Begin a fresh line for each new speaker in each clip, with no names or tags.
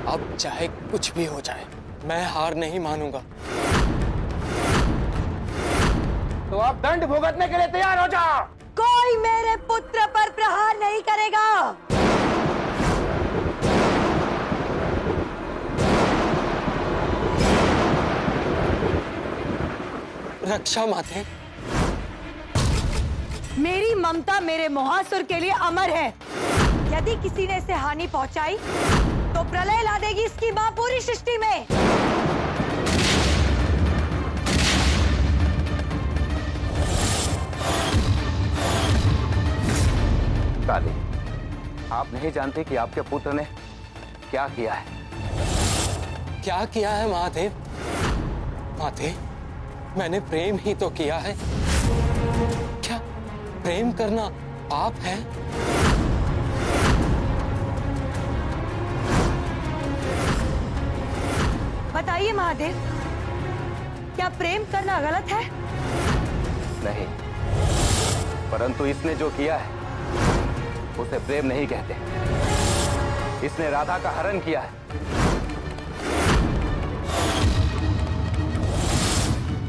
अब चाहे कुछ भी हो जाए, मैं हार नहीं मानूंगा।
तो आप दंड भुगतने के लिए तैयार हो जाओ।
कोई मेरे पुत्र पर प्रहार नहीं करेगा।
रक्षा माते,
मेरी ममता मेरे मोहासुर के लिए अमर है। यदि किसी ने इसे हानि पहुंचाई तो प्रलय ला देगी इसकी मां पूरी सृष्टि में।
काली, आप नहीं जानते कि आपके पुत्र ने क्या किया है।
क्या किया है महादेव? माते, मैंने प्रेम ही तो किया है। क्या प्रेम करना पाप है?
बताइए महादेव, क्या प्रेम करना गलत है?
नहीं, परंतु इसने जो किया है उसे प्रेम नहीं कहते। इसने राधा का हरण किया है।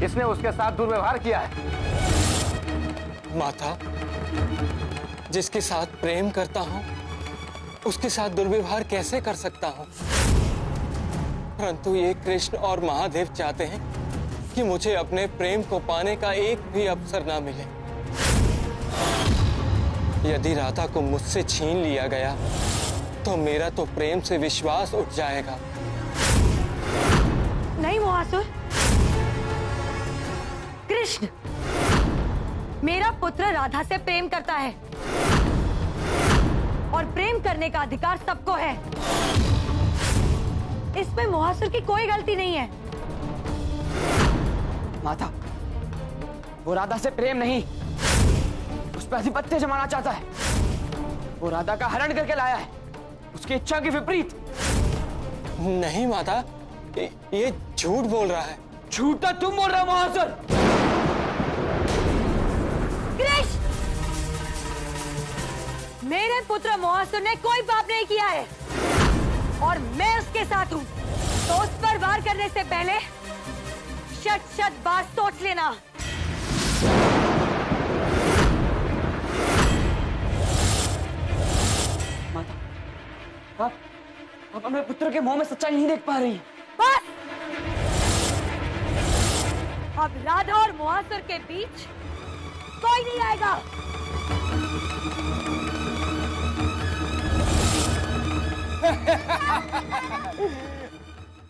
इसने उसके साथ दुर्व्यवहार किया है।
माता, जिसके साथ प्रेम करता हूं उसके साथ दुर्व्यवहार कैसे कर सकता हूं? परंतु ये कृष्ण और महादेव चाहते हैं कि मुझे अपने प्रेम को पाने का एक भी अवसर ना मिले। यदि राधा को मुझसे छीन लिया गया तो मेरा तो प्रेम से विश्वास उठ जाएगा।
नहीं मोहासुर, कृष्ण मेरा पुत्र राधा से प्रेम करता है और प्रेम करने का अधिकार सबको है। इसमें मोहासुर की कोई गलती नहीं है।
माता, वो राधा से प्रेम नहीं, उस पर आधिपत्य जमाना चाहता है। वो राधा का हरण करके लाया है, उसकी इच्छा के विपरीत।
नहीं माता, ये झूठ बोल रहा है।
झूठ तो तुम बोल रहे हो मोहासुर।
कृष्ण, मेरे पुत्र मोहासुर ने कोई पाप नहीं किया है और मैं उसके साथ हूं, तो उस पर वार करने से पहले शत बार सोच लेना।
माता, आप अपने पुत्र के मुंह में सच्चाई नहीं देख पा रही हैं।
बस, अब राधा और मोहासुर के बीच कोई नहीं आएगा।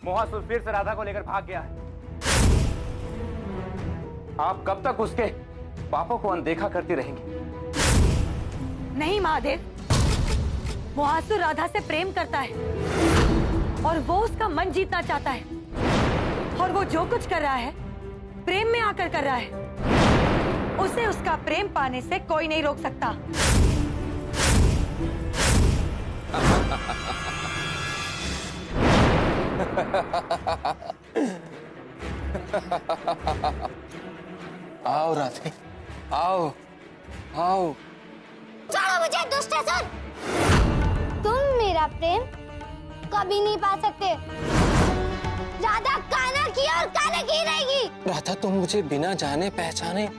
मोहासुर फिर से राधा को लेकर भाग गया है। आप कब तक उसके पापों को अनदेखा करती रहेंगी?
नहीं महादेव, मोहासुर राधा से प्रेम करता है और वो उसका मन जीतना चाहता है और वो जो कुछ कर रहा है प्रेम में आकर कर रहा है। उसे उसका प्रेम पाने से कोई नहीं रोक सकता।
आओ राधे, आओ आओ।
छोड़ो मुझे दुष्टासुर! तुम मेरा प्रेम कभी नहीं पा सकते। राधा कान्हा की और कान्हा की रहेगी।
राधा, तुम मुझे बिना जाने पहचाने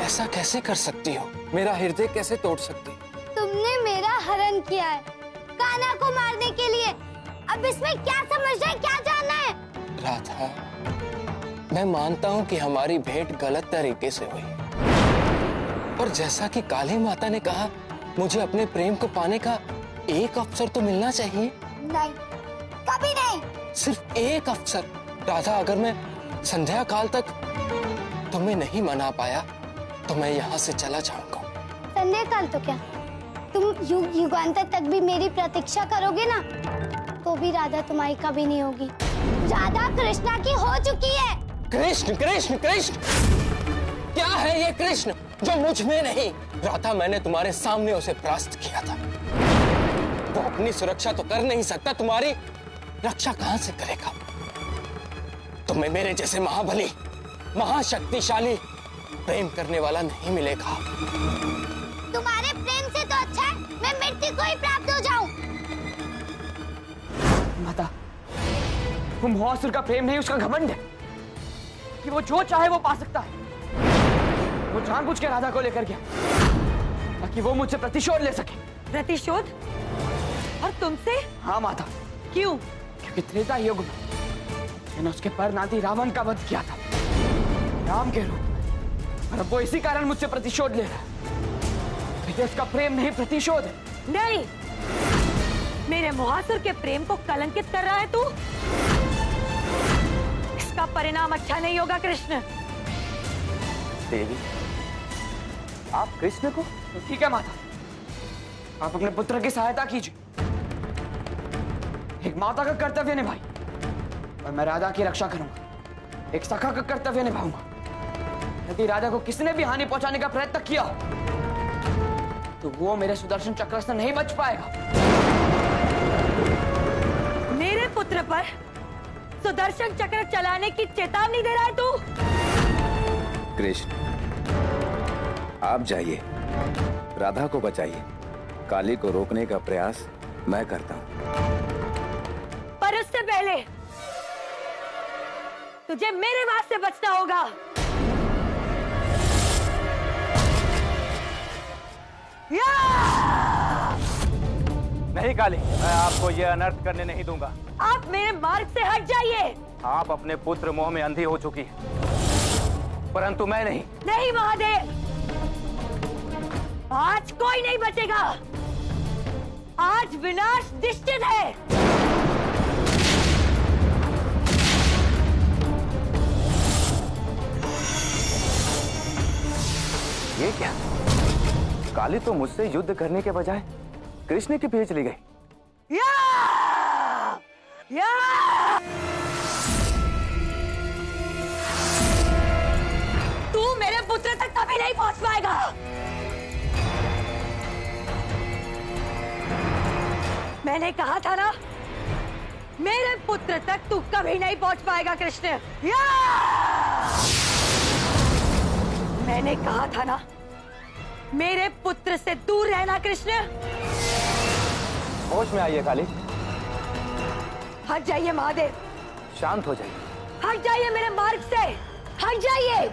ऐसा कैसे कर सकती हो? मेरा हृदय कैसे तोड़ सकती?
तुमने मेरा हरण किया है कान्हा को मारने के लिए। अब इसमें क्या समझना है, क्या जानना है?
राधा, मैं मानता हूँ कि हमारी भेंट गलत तरीके से हुई, और जैसा कि काली माता ने कहा, मुझे अपने प्रेम को पाने का एक अवसर तो मिलना चाहिए।
नहीं, कभी नहीं।
सिर्फ एक अवसर। राधा, अगर मैं संध्या काल तक तुम्हें नहीं मना पाया तो मैं यहाँ से चला जाऊंगा।
संध्या काल तो क्या, तुम युगांतर तक भी मेरी प्रतीक्षा करोगे ना, तो भी राधा तुम्हारी कभी नहीं होगी। राधा कृष्णा की हो चुकी है।
कृष्ण कृष्ण कृष्ण, क्या है ये कृष्ण जो मुझ में नहीं? राधा, मैंने तुम्हारे सामने उसे परास्त किया था। वो अपनी सुरक्षा तो कर नहीं सकता, तुम्हारी रक्षा कहां से करेगा? तुम्हें मेरे जैसे महाबली, महाशक्तिशाली प्रेम करने वाला नहीं मिलेगा।
तुम्हारे प्रेम से तो अच्छा है मैं मृत्यु को ही प्राप्त हो जाऊं।
माता, वो मुहासुर का प्रेम नहीं, उसका घमंड है कि वो जो चाहे वो पा सकता है। वो जानबूझ के राधा को लेकर गया ताकि वो मुझसे प्रतिशोध ले सके।
प्रतिशोध? और तुमसे?
हाँ माता।
क्यों?
क्योंकि त्रेता युग में मैंने उसके परनाती रावण का वध किया था, राम के रूप में, और अब वो इसी कारण मुझसे प्रतिशोध ले रहा है। तो इसका प्रेम नहीं, प्रतिशोध है।
नहीं, मेरे मुहासुर के प्रेम को कलंकित कर रहा है तू। इसका परिणाम अच्छा नहीं होगा कृष्ण।
देवी, आप कृष्ण को?
तो ठीक है माता, आप अपने पुत्र की सहायता कीजिए। एक माता का कर्तव्य निभाई और मैं राधा की रक्षा करूंगा। एक सखा का कर्तव्य निभाऊंगा। यदि राधा को किसी ने भी हानि पहुंचाने का प्रयत्न किया तो वो मेरे सुदर्शन चक्र से नहीं बच पाएगा।
मेरे पुत्र पर सुदर्शन चक्र चलाने की चेतावनी दे रहा है तू?
कृष्ण, आप जाइए, राधा को बचाइए। काली को रोकने का प्रयास मैं करता हूं।
पर उससे पहले तुझे मेरे वास्ते बचना होगा।
नहीं काली, मैं आपको यह अनर्थ करने नहीं दूंगा।
आप मेरे मार्ग से हट जाइए।
आप अपने पुत्र मोह में अंधी हो चुकी है, परंतु मैं नहीं।
नहीं महादेव, आज कोई नहीं बचेगा। आज विनाश निश्चित है।
ये क्या? काली तो मुझसे युद्ध करने के बजाय कृष्ण के पीछे चली गई।
या! या! तू मेरे पुत्र तक कभी नहीं पहुंच पाएगा। मैंने कहा था ना, मेरे पुत्र तक तू कभी नहीं पहुंच पाएगा कृष्ण। या! मैंने कहा था ना, मेरे पुत्र से दूर रहना कृष्ण।
होश में आइए काली।
हट जाइए महादेव।
शांत हो जाइए।
हट जाइए मेरे मार्ग से। हट जाइए।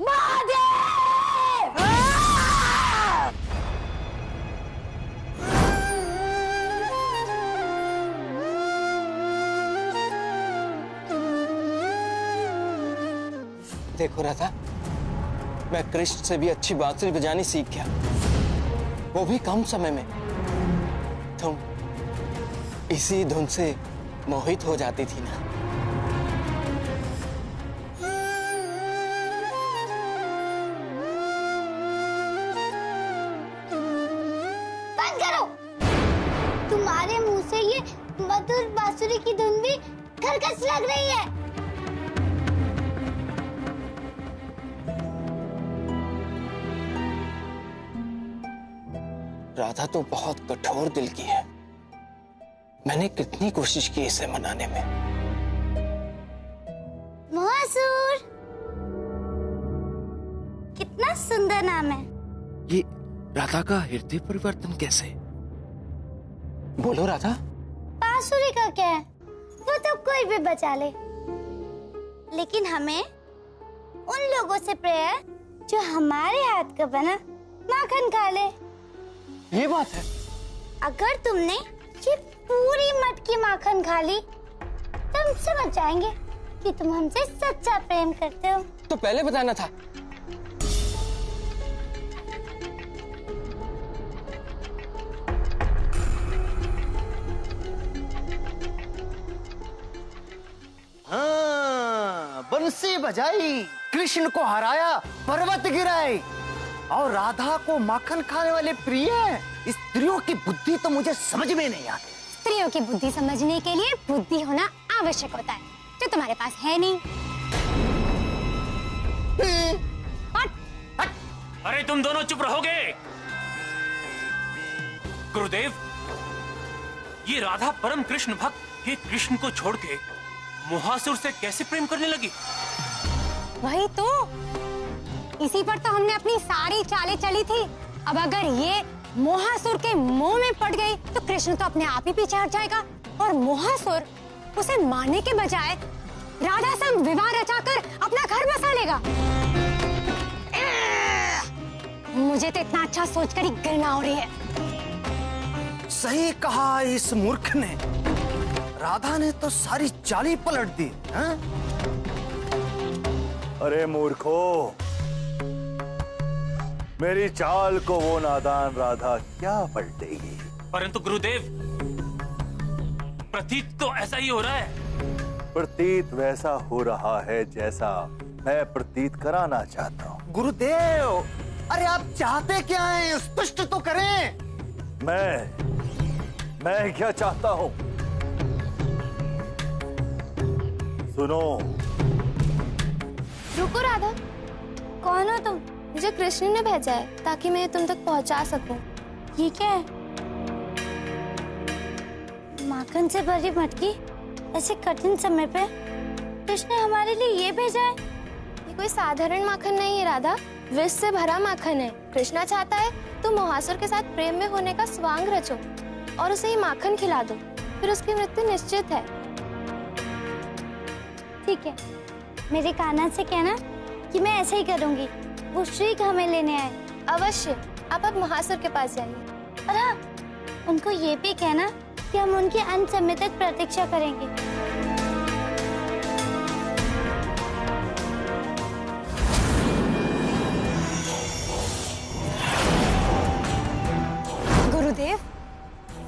महादेव!
देखो राधा, मैं कृष्ण से भी अच्छी बांसुरी बजानी सीख गया, वो भी कम समय में। तुम इसी धुन से मोहित हो जाती थी ना।
बंद करो। तुम्हारे मुंह से ये मधुर बांसुरी की धुन भी खरकस लग रही है।
राधा तो बहुत कठोर दिल की है। मैंने कितनी कोशिश की इसे मनाने में।
मुहासुर, कितना सुंदर नाम है।
ये राधा का हृदय परिवर्तन कैसे? बोलो राधा।
बांसुरी का क्या है, वो तो कोई भी बचा ले, लेकिन हमें उन लोगों से प्रेम है जो हमारे हाथ का बना माखन खा ले।
ये बात है।
अगर तुमने ये पूरी मटकी माखन खा ली तो हम समझ जाएंगे कि तुम हमसे सच्चा प्रेम करते हो।
तो पहले बताना था।
हाँ, बंसी बजाई, कृष्ण को हराया, पर्वत गिराए, और राधा को माखन खाने वाले प्रिय। स्त्रियों की बुद्धि तो मुझे समझ में नहीं आती।
स्त्रियों की बुद्धि समझने के लिए बुद्धि होना आवश्यक होता है, जो तुम्हारे पास है नहीं।
अरे तुम दोनों चुप रहोगे? गुरुदेव, ये राधा परम कृष्ण भक्त ये कृष्ण को छोड़ के मुहासुर से कैसे प्रेम करने लगी?
वही तो, इसी पर तो हमने अपनी सारी चालें चली थी। अब अगर ये
मोहासुर के मुंह में पड़ गई तो कृष्ण तो अपने आप ही पीछे हट जाएगा और मोहासुर उसे मारने के बजाय राधा से विवाह रचाकर अपना घर बसा लेगा। मुझे तो इतना अच्छा सोचकर ही घृणा हो रही है।
सही कहा इस मूर्ख ने। राधा ने तो सारी चाल ही पलट दी। हाँ?
अरे मूर्खो, मेरी चाल को वो नादान राधा क्या पलटेगी?
परंतु गुरुदेव, प्रतीत तो ऐसा ही हो रहा है।
प्रतीत वैसा हो रहा है जैसा मैं प्रतीत कराना चाहता हूँ।
गुरुदेव, अरे आप चाहते क्या हैं? स्पष्ट तो करें।
मैं क्या चाहता हूँ? सुनो।
रुको राधा, कौन हो तुम? मुझे कृष्ण ने भेजा है ताकि मैं तुम तक पहुंचा सकूं। ये क्या है? माखन से भरी मटकी ऐसे कठिन समय पे कृष्ण ने हमारे लिए ये भेजा है। ये कोई साधारण माखन नहीं है राधा, विष से भरा माखन है। कृष्णा चाहता है तुम मोहासुर के साथ प्रेम में होने का स्वांग रचो और उसे ये माखन खिला दो, फिर उसकी मृत्यु निश्चित है। ठीक है, मेरे कान्हा से कहना कि मैं ऐसे ही करूंगी। वो श्री हमें लेने आए। अवश्य, आप अब मोहासुर के पास जाइए। और हाँ, उनको ये भी कहना कि हम उनके अंत समय तक प्रतीक्षा करेंगे।
गुरुदेव,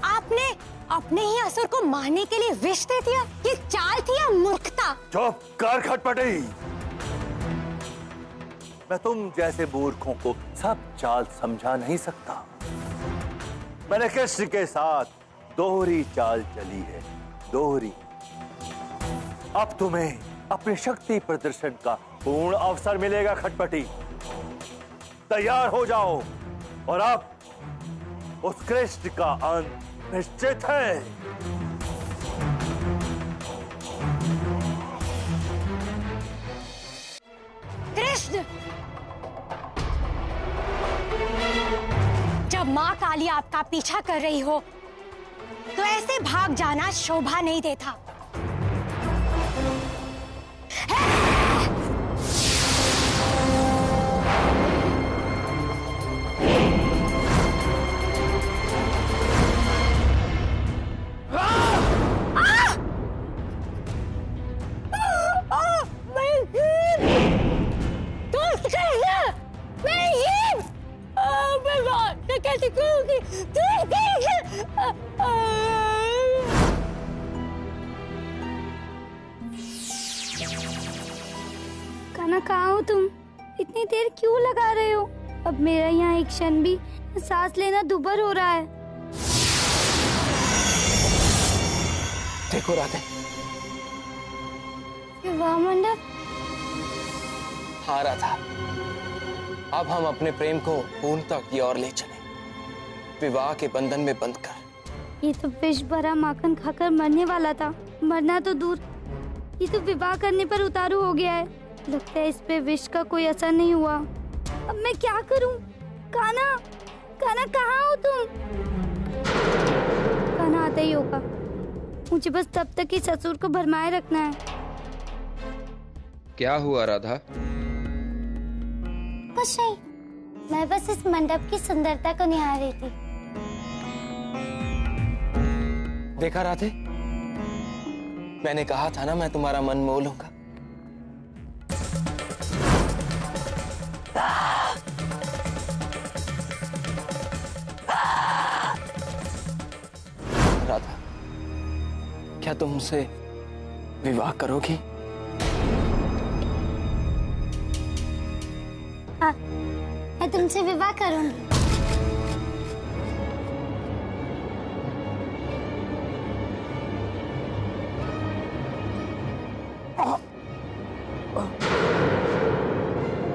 आपने अपने ही असुर को मारने के लिए विष दे दिया। ये चाल थी या मूर्खता?
चुप कर खटपटी। मैं तुम जैसे मूर्खों को सब चाल समझा नहीं सकता। मैंने कृष्ण के साथ दोहरी चाल चली है, दोहरी। अब तुम्हें अपनी शक्ति प्रदर्शन का पूर्ण अवसर मिलेगा खटपटी। तैयार हो जाओ और अब उस कृष्ण का अंत निश्चित है।
कृष्ण, जब माँ काली आपका पीछा कर रही हो तो ऐसे भाग जाना शोभा नहीं देता। कैसे करूंगी?
कान्हा, कहाँ हो तुम? इतनी देर क्यों लगा रहे हो? अब मेरा यहाँ एक क्षण भी सांस लेना दुभर हो रहा है।
देखो राधे,
विवाह मंडप।
हाँ राधा, अब हम अपने प्रेम को पूर्णता की ओर ले चले, विवाह के बंधन में बंध कर।
ये तो विष भरा माखन खाकर मरने वाला था, मरना तो दूर, ये तो विवाह करने पर उतारू हो गया है। लगता है इस पे विष का कोई असर नहीं हुआ। अब मैं क्या करूं? कान्हा, कान्हा कहाँ हो तुम? कान्हा आता ही होगा। मुझे बस तब तक ही ससुर को भरमाए रखना है।
क्या हुआ राधा?
कुछ नहीं, मैं बस इस मंडप की सुंदरता को निहार रही थी।
देखा राधे, मैंने कहा था ना मैं तुम्हारा मन मोह लूंगा। राधा, क्या तुम मुझसे विवाह करोगी?
हाँ, मैं तुमसे विवाह करूंगी।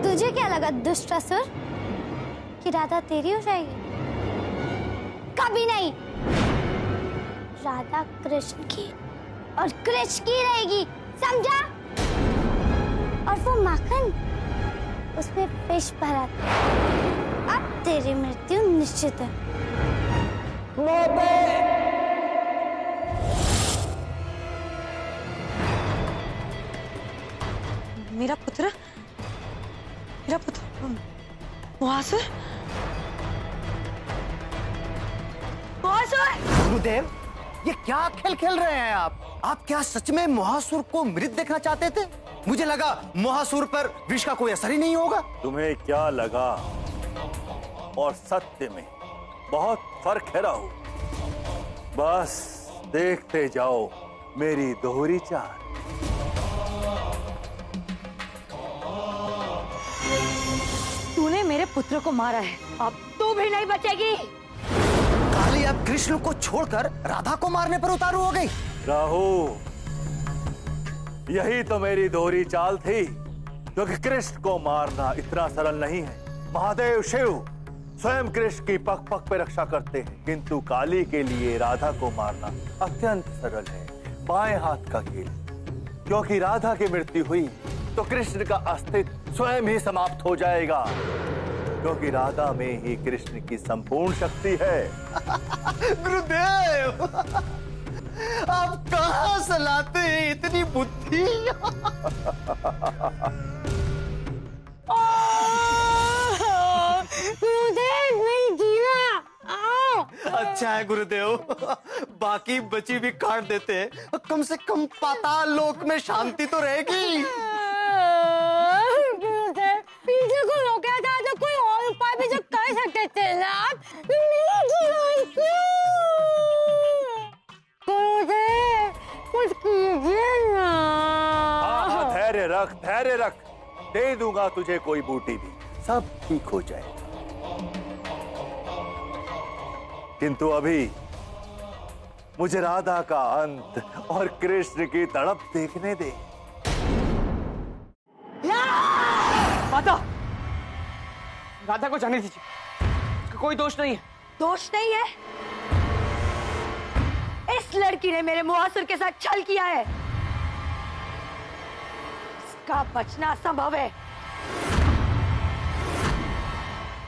तुझे क्या लगा दुष्ट असुर कि राधा तेरी हो जाएगी? कभी नहीं। राधा कृष्ण की और कृष्ण की रहेगी, समझा? और वो माखन, उसमें विष भरा था अब तेरी मृत्यु निश्चित है।
मेरा पुत्र मुहासुर।
गुरुदेव, ये क्या खेल खेल रहे हैं आप क्या सच में मुहासुर को मृत देखना चाहते थे? मुझे लगा मुहासुर पर विष का कोई असर ही नहीं होगा।
तुम्हें क्या लगा और सत्य में बहुत फर्क है राहु। बस देखते जाओ मेरी दोहरी चाल।
तूने मेरे पुत्र को मारा है, अब तू भी नहीं बचेगी।
काली अब कृष्ण को छोड़कर राधा को मारने पर उतारू हो गई।
राहु, यही तो मेरी दोहरी चाल थी, क्योंकि कृष्ण को मारना इतना सरल नहीं है। महादेव शिव स्वयं कृष्ण की पग पग पे रक्षा करते हैं, किंतु काली के लिए राधा को मारना अत्यंत सरल है, बाएं हाथ का खेल। क्योंकि राधा की मृत्यु हुई तो कृष्ण का अस्तित्व स्वयं ही समाप्त हो जाएगा, क्योंकि राधा में ही कृष्ण की संपूर्ण शक्ति है।
गुरुदेव, आप कहां से लाते हैं इतनी बुद्धि?
गुरुदेव, मेरी जीवा।
अच्छा है गुरुदेव, बाकी बची भी काट देते हैं, कम से कम पाताल लोक में शांति तो रहेगी।
गुरुदेव, पीछे को रोका था तो कोई और उपाय भी जो कर सकते थे ना आप। मेरी जीवा क्यों? गुरुदेव, कुछ कीजिए ना।
हाँ, धैर्य रख, दे दूंगा तुझे कोई बूटी भी, सब ठीक हो जाएगा। किंतु अभी मुझे राधा का अंत और कृष्ण की तड़प देखने दे।
माता, राधा को जाने दीजिए, उसका कोई दोष नहीं है।
दोष नहीं है? इस लड़की ने मेरे मुहासुर के साथ छल किया है, इसका बचना असंभव है।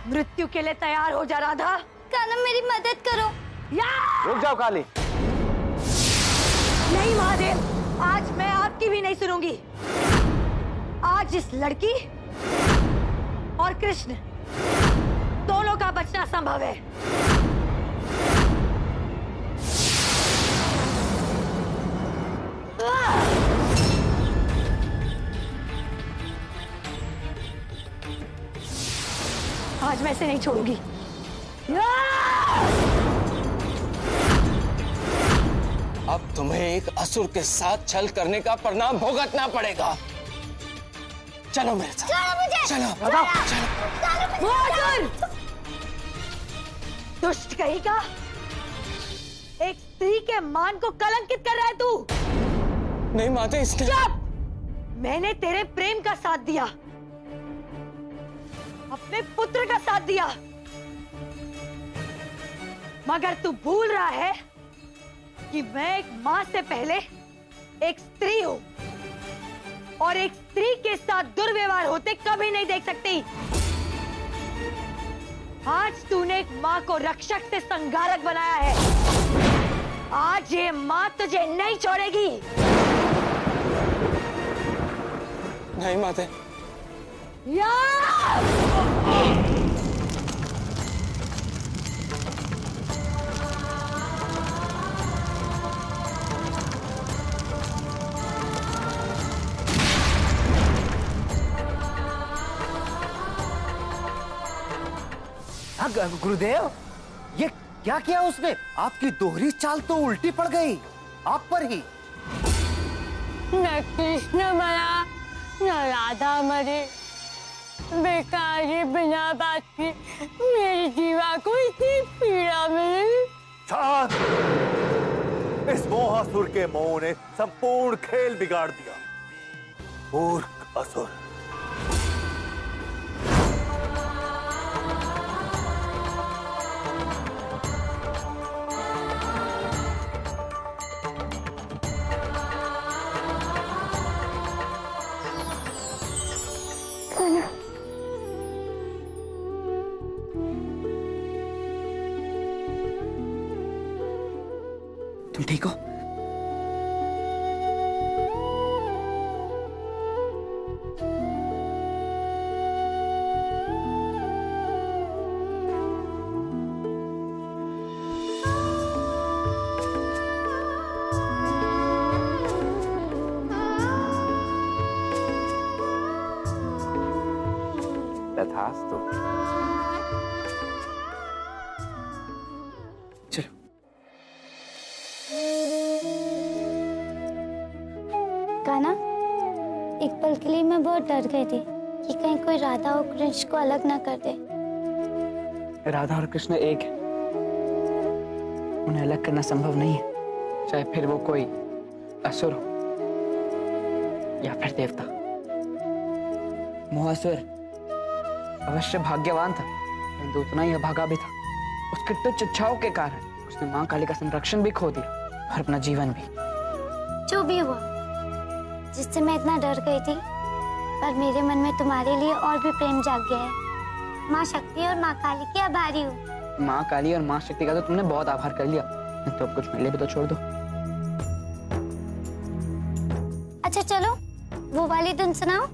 मृत्यु के लिए तैयार हो जा राधा।
कान्हा, मेरी मदद करो।
रुक जाओ काली।
नहीं महादेव, आज मैं आपकी भी नहीं सुनूंगी। आज इस लड़की और कृष्ण दोनों का बचना संभव है। आज मैं इसे नहीं छोड़ूंगी।
अब तुम्हें एक असुर के साथ छल करने का परिणाम भुगतना पड़ेगा। चलो मेरे साथ। चलो
मुहासुर, दुष्ट कहेगा, एक स्त्री के मान को कलंकित कर रहा है तू।
नहीं माते, इसने
चुप! मैंने तेरे प्रेम का साथ दिया, अपने पुत्र का साथ दिया, मगर तू भूल रहा है कि मैं एक मां से पहले एक स्त्री हूं और एक स्त्री के साथ दुर्व्यवहार होते कभी नहीं देख सकती। आज तूने एक मां को रक्षक से संगारक बनाया है, आज ये मां तुझे नहीं छोड़ेगी।
नहीं माते।
गुरुदेव, ये क्या किया उसने? आपकी दोहरी चाल तो उल्टी पड़ गई, आप पर ही।
न कृष्ण मरा, न राधा मरे, बेकार ही बिना बात की मेरी जीवा को इतनी पीड़ा मिली।
शांत! इस मोहासुर के मोह ने संपूर्ण खेल बिगाड़ दिया। मूर्ख असुर!
तुम ठीक हो?
तथास्तु।
चलो।
कान्हा, एक पल के लिए मैं बहुत डर गई थी कि कहीं कोई राधा और कृष्ण को अलग ना कर दे।
राधा और कृष्ण एक है, उन्हें अलग करना संभव नहीं है, चाहे फिर वो कोई असुर हो या फिर देवता। मोहासुर अवश्य भाग्यवान था, परंतु उतना ही अभागा भी था। उसकी तुच्छ इच्छाओं के कारण उसने मां काली का संरक्षण भी खो दिया और अपना जीवन भी।
जो भी हुआ, जिससे मैं इतना डर गई थी, पर मेरे मन में तुम्हारे लिए और भी प्रेम जाग गया है। माँ शक्ति और माँ काली की आभारी हूँ।
माँ काली और माँ शक्ति का तो तुमने बहुत आभार कर लिया, तो अब कुछ मेरे लिए भी तो छोड़ दो।
अच्छा चलो, वो वाली धुन सुनाओ।